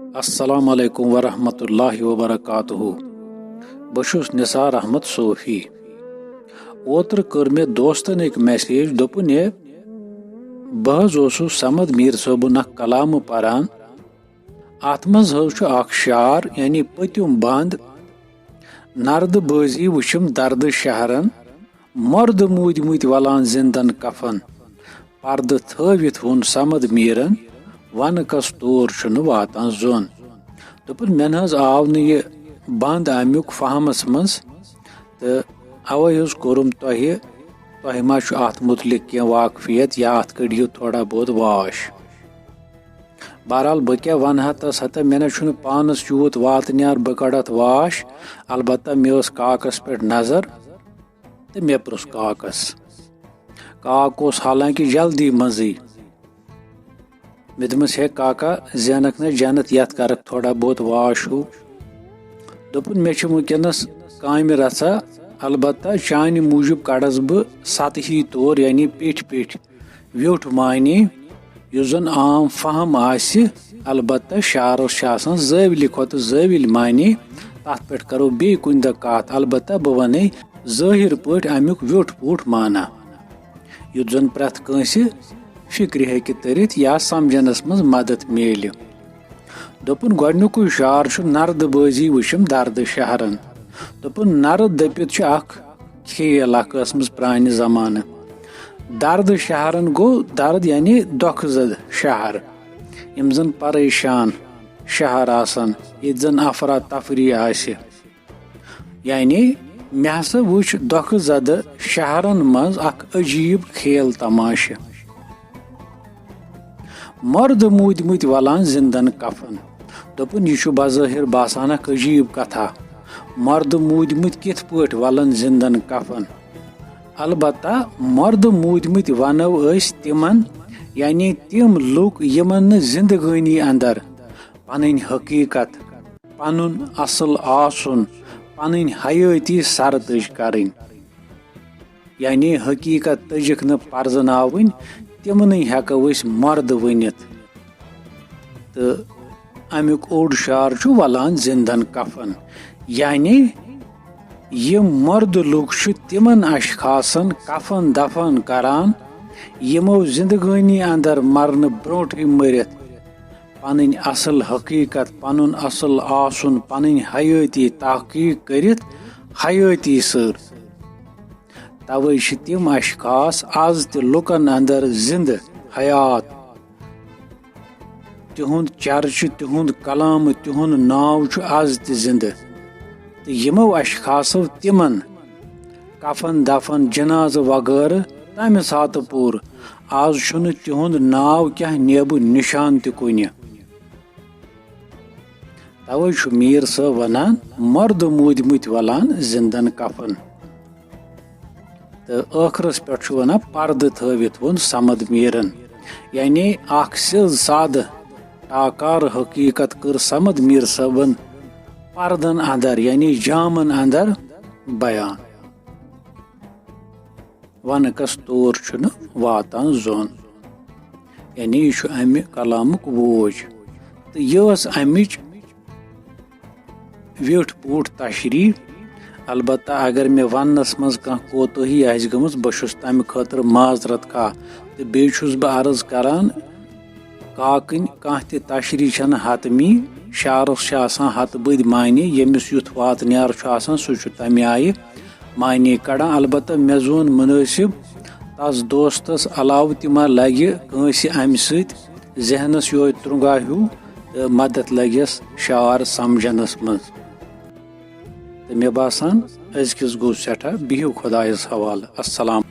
अस्सलामु अलैकुम वरहमतुल्लाहि वबरकातुहू। बशुस निसार अहमद सोफी। ओत्र कर मे दोस्तन एक मैसेज दोपुन ये बहज ओसुस समद मीर सोबुन अख कलाम परान। अत मज हज अख शार यानी पत्युम बंद नर्द बाजी वुशम दर्द शहरन मर्द मूद मुत वलान जिंदन कफन पर्द थवित वुन समद मीरन वन कस तोर छुन वातान जोन। दोपन मेन हज आव न ये बंद अमुक फहमस मज तो अवे हज कोरुम तोह मा छु अत मुतलिक क्या वाकफियत या अत कड़ियो थोड़ा बहुत वाश। बहरहाल बह क्या वन तस हता मे छु पानस यूत वातन्यार बह कड़त वाश। अलबत्ता मे काकस पे नजर तो मे प्रुस काकस। काक ओस हालांकि जल्दी मजी। मे दमस हे काका जेनक न जनत यथ करक थोड़ा बहुत वाश हो। दोपुन मे वुनकनस काम रचा अलबत्ता चान मूजूब कड़स बह सतही तौर यानी पेठ पेठ व्योठ मानी युस जन आम फहम आसि। अलबत्ता शारस ज़ाविल खोत ज़ाविल मानी तथ पे करो बे कुन दह कत। अलबत्ता बह वन ज़ाहिर पट अमुक व्योठ पोठ माना युत जन प्रथ कंसि फिक्र हेकि तरित या समझनस मज मदद मिल। दोपुन गोडनुकु शार छु नर्द बाजी वुशम दर्द शहरन। दोपुन नर्द दपित छु अख खेल अख ٲसमٕژ प्रानि जमाने। दर्द शहरन गो दर्द यानी दुख जद शहर यम जन परेशान शहर आसन ये जन अफरा तफरी आसि। यानी मे हसा वुच दुख जद शहरन मज अख अजीब खेल तमाशा। मर्द मूद मुत वलान जिंदन कफन। दोपुन यह बज़ाहिर बासान अजीब कथा। मर्द मूद मुत किथ पट वलन जिंदन कफन। अलबत्ता मर्द मूद मुत वनो तिमन यानी तिम लुक यमन जिंदगानी अंदर पन हकीकत पनुन असल आसुन पन हयाती सर तज करें। यानी हकीकत तजिक न पर्जनावन तिमन हेको मर्द वनित। तो अमुक ओड शार छु वलान जिंदन कफन। यानी ये मर्द लुक तिमन अशखासन कफन दफन करान यमो जिंदगानी अंदर मरन ब्रोट मरित पन असल हकीकत पनुन असल आसुन पन हयाती तहकीक करित हयाती सर। तवे तिम अशखास आज त लुकन अंदर जिंद हयात तिहुंद चर्च तिहुंद कलाम तिहुंद नाव छु आज त जिंद। तो यमो अशखासो तिमन कफन दफन जनाज वगैरह तम सात पूर आज छुन तिहुंद नाव क्या नेब निशान त कुन। तवे छु मीर साहब वनान मर्द मूद मुत वलान जिंदन कफन। तो आखरस पे वन पर्द थवित वोन समद मीरन। यानी अख सिज साद टाकार हकीकत कर समद मीर सबन पर्दन अंदर यानी जामन अंदर बयान। वन कस तौर छुन वातान जोन। यानी यह अमि कलामुक वोज। तो यह अमिच व्योठ पोठ तशरी। अलबत्ता अगर मे वनस मज कह कोतही आस गमज बशुस तम खतर माजरत खा। तो बेछुस बह अर्ज करान काकन कह त तशरी छन हतमी शारस हत बद मानी यमिस युथ वातन्यार सह तमे आय मानी कड़ान। अलबत्ता मे जोन मुनासिब तस दोस्तस अलाव तिमा लगे कंस अम जहनस यो त्रुंगा हूँ तो मदद लगस शार समझनस मज। तो मे बासान अजकिस गो सठा बिहु खुदायस हवाल। अस्सलाम।